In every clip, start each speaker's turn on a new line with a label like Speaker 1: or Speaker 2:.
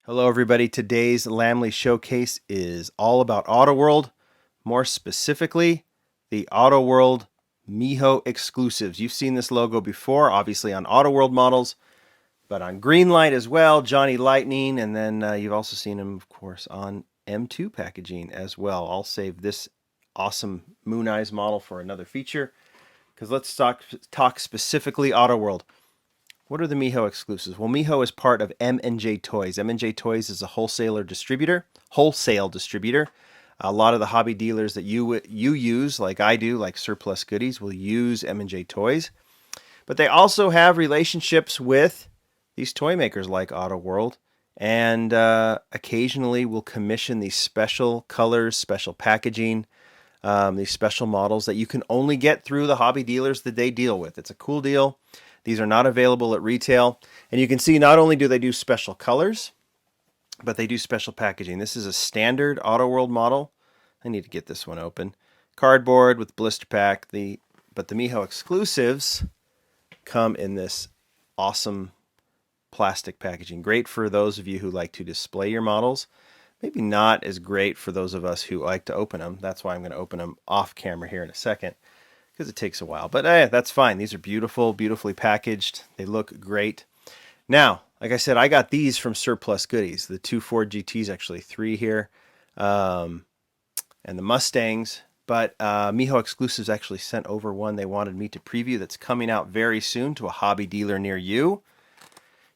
Speaker 1: Hello everybody, today's Lamley showcase is all about Auto World, more specifically the Auto World MiJo Exclusives. You've seen this logo before, obviously on Auto World models, but on Greenlight as well, Johnny Lightning, and then you've also seen him, of course, on M2 packaging as well. I'll save this awesome Moon Eyes model for another feature, because let's talk specifically Auto World. What are the MiJo exclusives? Well, MiJo is part of M&J Toys. M&J Toys is a wholesale distributor. A lot of the hobby dealers that you use, like I do, like Surplus Goodies, will use M&J Toys. But they also have relationships with these toy makers like Auto World, and occasionally will commission these special colors, special packaging, these special models that you can only get through the hobby dealers that they deal with. It's a cool deal. These are not available at retail. And you can see not only do they do special colors, but they do special packaging. This is a standard Auto World model. I need to get this one open. Cardboard with blister pack. But the MiJo exclusives come in this awesome plastic packaging. Great for those of you who like to display your models. Maybe not as great for those of us who like to open them. That's why I'm going to open them off camera here in a second, because it takes a while. But that's fine. These are beautiful, beautifully packaged. They look great. Now, like I said, I got these from Surplus Goodies. The two Ford GTs, actually three here, and the Mustangs. But MiJo Exclusives actually sent over one they wanted me to preview that's coming out very soon to a hobby dealer near you.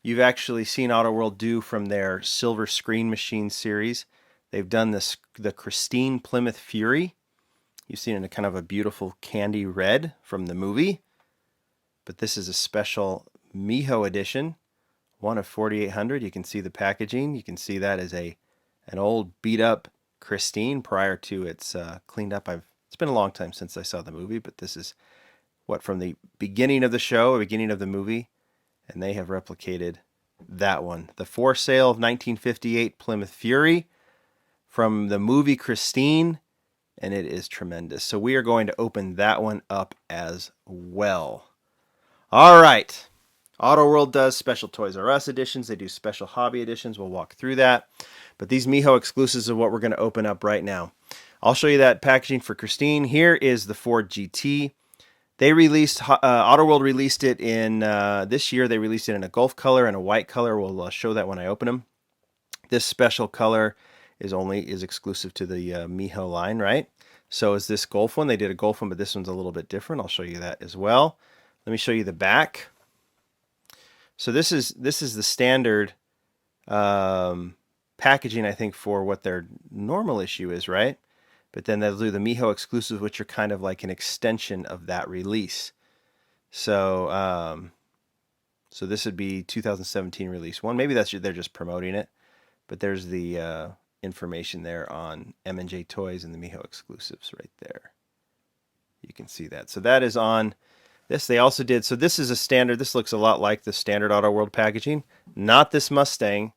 Speaker 1: You've actually seen Auto World do from their Silver Screen Machine series. They've done the Christine Plymouth Fury. You've seen it in kind of a beautiful candy red from the movie. But this is a special MiJo edition, one of 4,800. You can see the packaging. You can see that as an old beat up Chrystine prior to its cleaned up. It's been a long time since I saw the movie, but this is from the beginning of the show, beginning of the movie, and they have replicated that one. The for sale of 1958 Plymouth Fury from the movie Chrystine. And it is tremendous. So we are going to open that one up as well. All right. Auto World does special Toys R Us editions. They do special hobby editions. We'll walk through that. But these MiJo exclusives are what we're going to open up right now. I'll show you that packaging for Chrystine. Here is the Ford GT. They released, Auto World released it in, this year, they released it in a Gulf color and a white color. We'll show that when I open them. This special color is exclusive to the MiJo line, right? So is this Golf one. They did a Golf one, but this one's a little bit different. I'll show you that as well. Let me show you the back. So this is the standard packaging, I think, for what their normal issue is, right? But then they'll do the MiJo exclusive, which are kind of like an extension of that release. So so this would be 2017 release one. Maybe they're just promoting it. But there's the information there on M&J Toys and the MiJo exclusives right there. You can see that. So that is on this. They also did, so this is a standard. This looks a lot like the standard Auto World packaging. Not this Mustang.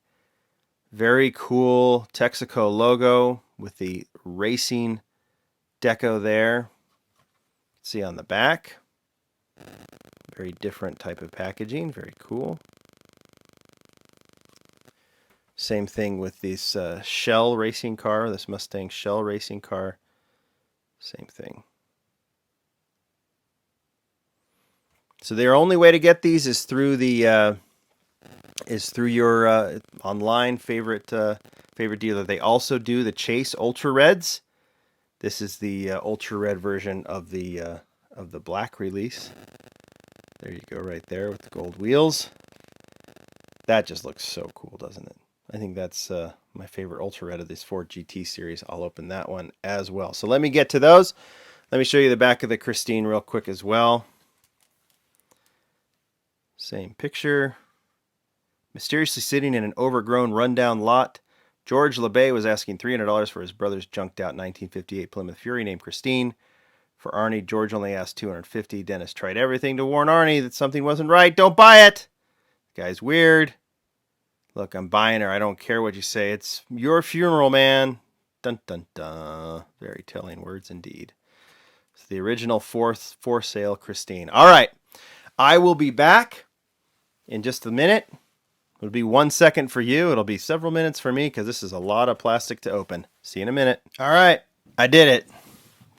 Speaker 1: Very cool Texaco logo with the racing deco there. See on the back. Very different type of packaging. Very cool. Same thing with this Shell racing car, this Mustang Shell racing car. Same thing. So their only way to get these is through your online favorite dealer. They also do the Chase Ultra Reds. This is the Ultra Red version of the black release. There you go, right there with the gold wheels. That just looks so cool, doesn't it? I think that's my favorite Ultra Red of this Ford GT series. I'll open that one as well. So let me get to those. Let me show you the back of the Chrystine real quick as well. Same picture. Mysteriously sitting in an overgrown, rundown lot, George LeBay was asking $300 for his brother's junked out 1958 Plymouth Fury named Chrystine. For Arnie, George only asked $250. Dennis tried everything to warn Arnie that something wasn't right. Don't buy it! The guy's weird. Look, I'm buying her. I don't care what you say. It's your funeral, man. Dun, dun, dun. Very telling words indeed. It's the original for sale Chrystine. All right. I will be back in just a minute It'll be 1 second for you. It'll be several minutes for me because this is a lot of plastic to open. See you in a minute. All right, I did it.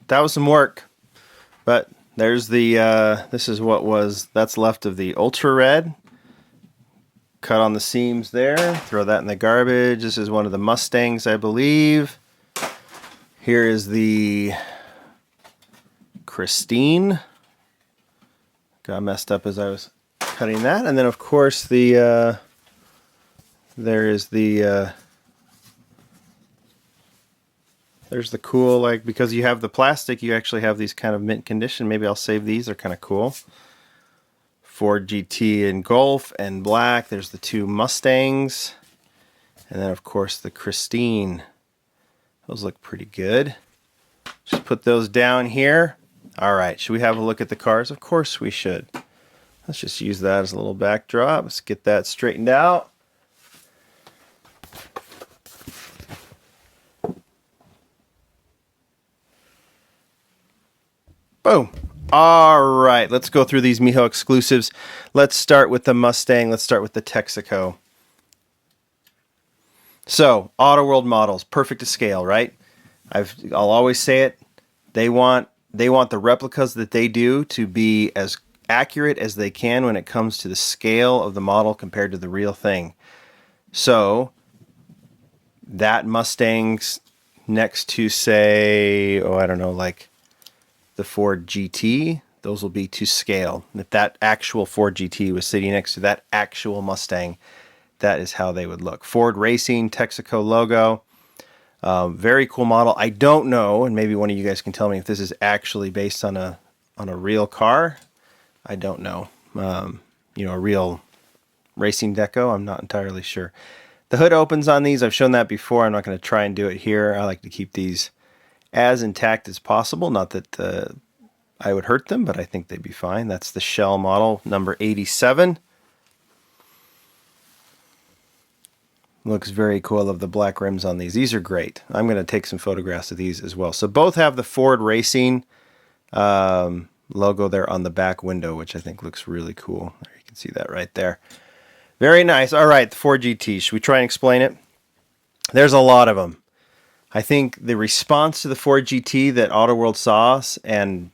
Speaker 1: That was some work. But there's the, this is that's left of the Ultra Red. Cut on the seams there. Throw that in the garbage. This is one of the Mustangs, I believe. Here is the Chrystine. Got messed up as I was cutting that. And then, of course, the there's the cool, like, because you have the plastic, you actually have these kind of mint condition. Maybe I'll save these. They're kind of cool. Ford GT in Golf and black. There's the two Mustangs. And then, of course, the Chrystine. Those look pretty good. Just put those down here. All right, should we have a look at the cars? Of course we should. Let's just use that as a little backdrop. Let's get that straightened out. Boom. All right, let's go through these MiJo exclusives. Let's start with the Mustang. Let's start with the Texaco. So, Auto World models, perfect to scale, right? I'll always say it. They want the replicas that they do to be as accurate as they can when it comes to the scale of the model compared to the real thing. So, that Mustang's next to, say, I don't know, like the Ford GT, those will be to scale. If that actual Ford GT was sitting next to that actual Mustang, that is how they would look. Ford Racing, Texaco logo. Very cool model. I don't know, and maybe one of you guys can tell me if this is actually based on a real car. I don't know. A real racing deco. I'm not entirely sure. The hood opens on these. I've shown that before. I'm not going to try and do it here. I like to keep these as intact as possible. Not that I would hurt them, but I think they'd be fine. That's the Shell model, number 87. Looks very cool. I love the black rims on these. These are great. I'm going to take some photographs of these as well. So both have the Ford Racing logo there on the back window, which I think looks really cool. There, you can see that right there. Very nice. All right, the Ford GT. Should we try and explain it? There's a lot of them. I think the response to the Ford GT that Auto World saw, and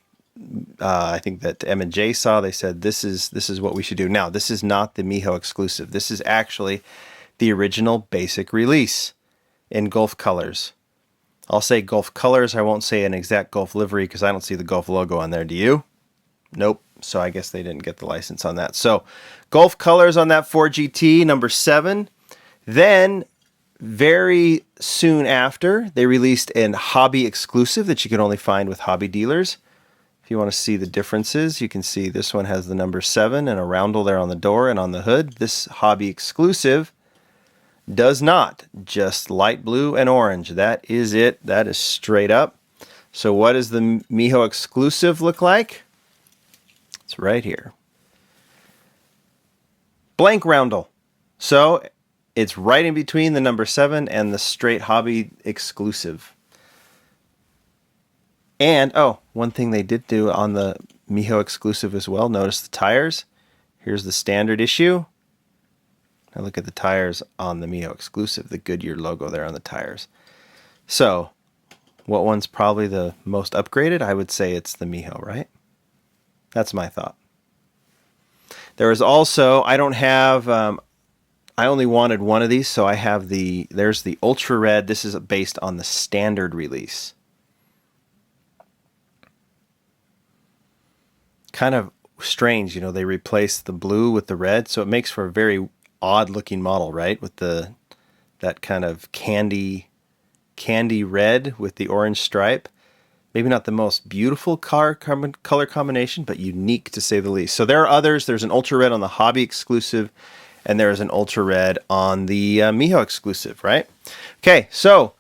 Speaker 1: I think that M&J saw, they said this is what we should do. Now, this is not the MiJo exclusive. This is actually the original basic release in Golf colors. I'll say Golf colors. I won't say an exact Golf livery because I don't see the Golf logo on there. Do you? Nope. So I guess they didn't get the license on that. So Golf colors on that Ford GT, number 7. Then very soon after, they released an hobby exclusive that you can only find with hobby dealers. If you want to see the differences, you can see this one has the number 7 and a roundel there on the door and on the hood. This hobby exclusive does not. Just light blue and orange. That is it. That is straight up. So what does the MiJo exclusive look like? It's right here. Blank roundel. So it's right in between the number 7 and the straight hobby exclusive. And, one thing they did do on the MiJo exclusive as well, notice the tires. Here's the standard issue. Now look at the tires on the MiJo exclusive, the Goodyear logo there on the tires. So, what one's probably the most upgraded? I would say it's the MiJo, right? That's my thought. There is also, I don't have, I only wanted one of these, so I have there's the Ultra Red. This is based on the standard release. Kind of strange, they replaced the blue with the red, so it makes for a very odd looking model, right? With that kind of candy red with the orange stripe. Maybe not the most beautiful color combination, but unique to say the least. So there are others. There's an Ultra Red on the hobby exclusive, and there's an Ultra Red on the MiJo exclusive, right? Okay, so,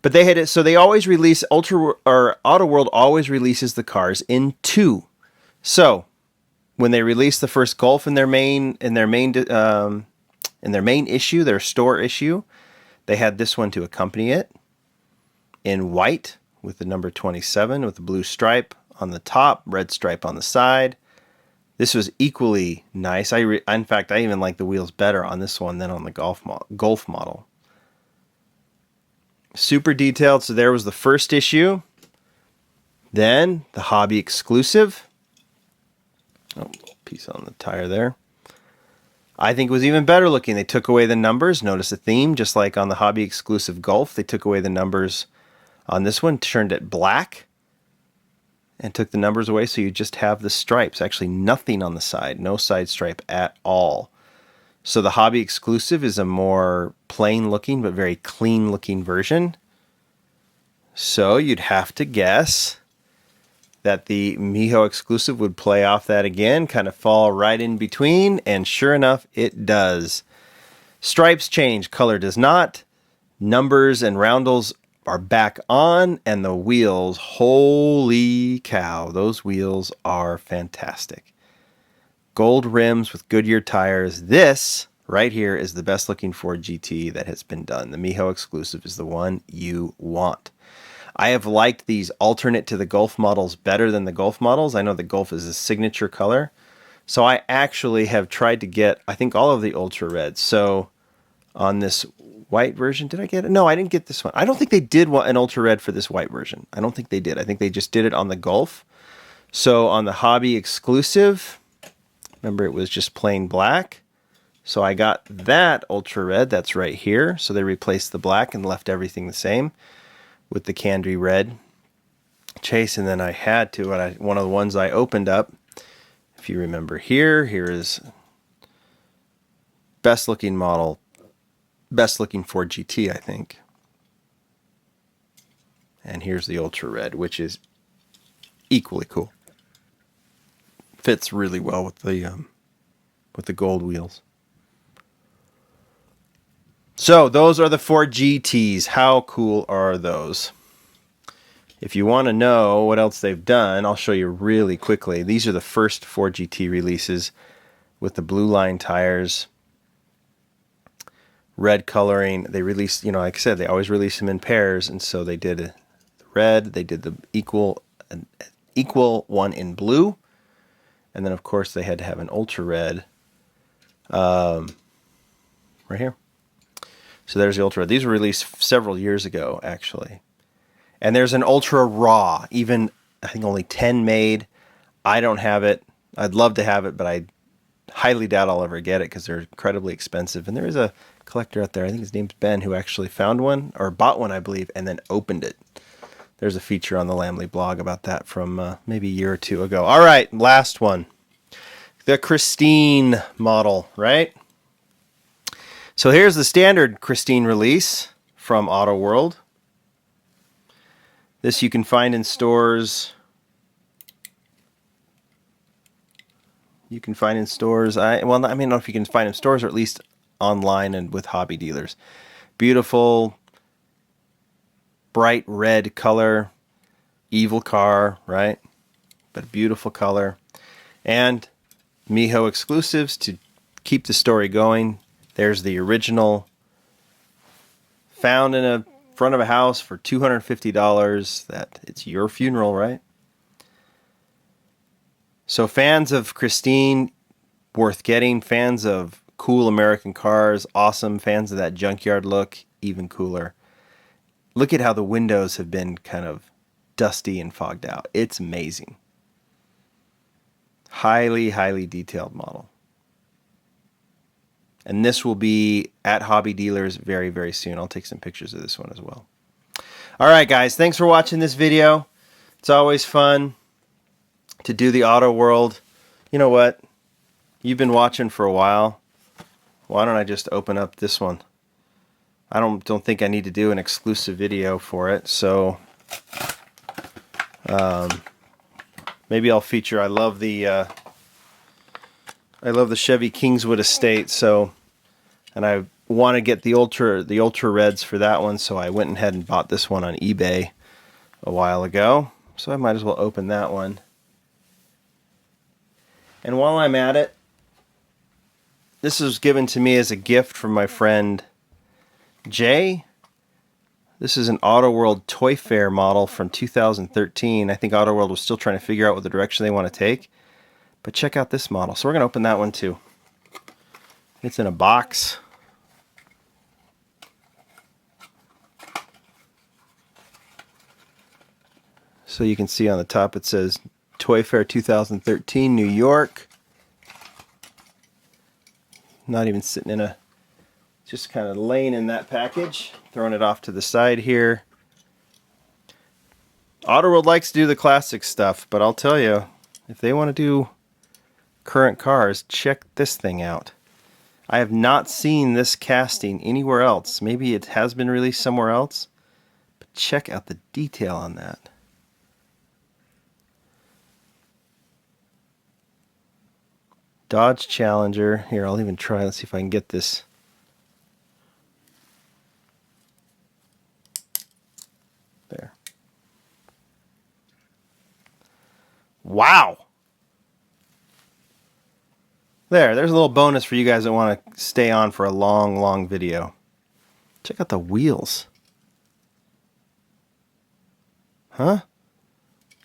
Speaker 1: but they had it. So they always release Auto World always releases the cars in 2. So when they released the first Golf in their main issue, their store issue, they had this one to accompany it in white with the number 27 with the blue stripe on the top, red stripe on the side. This was equally nice. In fact, I even like the wheels better on this one than on the Golf model. Super detailed. So there was the first issue. Then the hobby exclusive. Oh, piece on the tire there. I think it was even better looking. They took away the numbers. Notice the theme, just like on the hobby exclusive Golf. They took away the numbers on this one, turned it black, and took the numbers away, so you just have the stripes. Actually, nothing on the side. No side stripe at all. So the hobby exclusive is a more plain looking but very clean looking version. So you'd have to guess that the MiJo exclusive would play off that again, kind of fall right in between, and sure enough, it does. Stripes change, color does not. Numbers and roundels are back on, and the wheels, holy cow, those wheels are fantastic. Gold rims with Goodyear tires. This right here is the best looking Ford GT that has been done. The MiJo exclusive is the one you want. I have liked these alternate to the Golf models better than the Golf models. I know the Golf is a signature color. So I actually have tried to get, I think, all of the ultra reds. So on this white version, did I get it? No, I didn't get this one. I don't think they did want an ultra red for this white version. I don't think they did. I think they just did it on the Golf. So on the hobby exclusive, remember it was just plain black. So I got that ultra red. That's right here. So they replaced the black and left everything the same with the candy red chase. And then I had to, and one of the ones I opened up, if you remember here is best looking model, best looking Ford GT, I think. And here's the ultra red, which is equally cool. Fits really well with the gold wheels. So those are the Ford GTs. How cool are those? If you want to know what else they've done, I'll show you really quickly. These are the first Ford GT releases with the blue line tires, red coloring. They released, like I said, they always release them in pairs, and so they did the red, they did the equal one in blue, and then of course they had to have an ultra red right here. So there's the ultra red. These were released several years ago, actually. And there's an ultra raw, even I think only 10 made. I don't have it. I'd love to have it, but I highly doubt I'll ever get it because they're incredibly expensive. And there is a collector out there, I think his name's Ben, who actually found one, or bought one, I believe, and then opened it. There's a feature on the Lamley blog about that from maybe a year or two ago. All right, last one. The Chrystine model, right? So here's the standard Chrystine release from Auto World. This you can find in stores. You can find in stores. I don't know if you can find in stores or at least online and with hobby dealers. Beautiful, bright red color, evil car, right? But beautiful color. And MiJo exclusives to keep the story going. There's the original, found in a front of a house for $250. That it's your funeral, right? So fans of Chrystine, worth getting. Fans of cool American cars, awesome. Fans of that junkyard look, even cooler. Look at how the windows have been kind of dusty and fogged out. It's amazing. Highly, highly detailed model. And this will be at hobby dealers very, very soon. I'll take some pictures of this one as well. All right, guys. Thanks for watching this video. It's always fun to do the Auto World. You know what? You've been watching for a while. Why don't I just open up this one? I don't think I need to do an exclusive video for it. So maybe I'll feature. I love the Chevy Kingswood Estate, and I want to get the ultra reds for that one, so I went ahead and bought this one on eBay a while ago. So I might as well open that one. And while I'm at it, this was given to me as a gift from my friend Jay. This is an Auto World Toy Fair model from 2013. I think Auto World was still trying to figure out what the direction they want to take. But check out this model. So we're going to open that one too. It's in a box. So you can see on the top it says Toy Fair 2013 New York. Not even sitting in a, just kind of laying in that package. Throwing it off to the side here. Autoworld likes to do the classic stuff, but I'll tell you, if they want to do current cars, check this thing out. I have not seen this casting anywhere else. Maybe it has been released somewhere else, but check out the detail on that. Dodge Challenger. Here, I'll even try. Let's see if I can get this. There. Wow. There's a little bonus for you guys that want to stay on for a long, long video. Check out the wheels. Huh?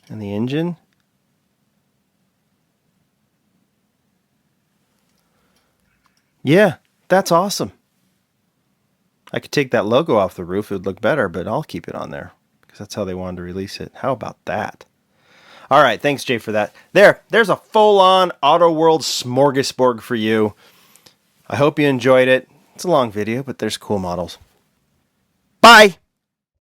Speaker 1: And the engine. Yeah, that's awesome. I could take that logo off the roof. It would look better, but I'll keep it on there because that's how they wanted to release it. How about that? All right, thanks, Jay, for that. There's a full-on Autoworld smorgasbord for you. I hope you enjoyed it. It's a long video, but there's cool models. Bye!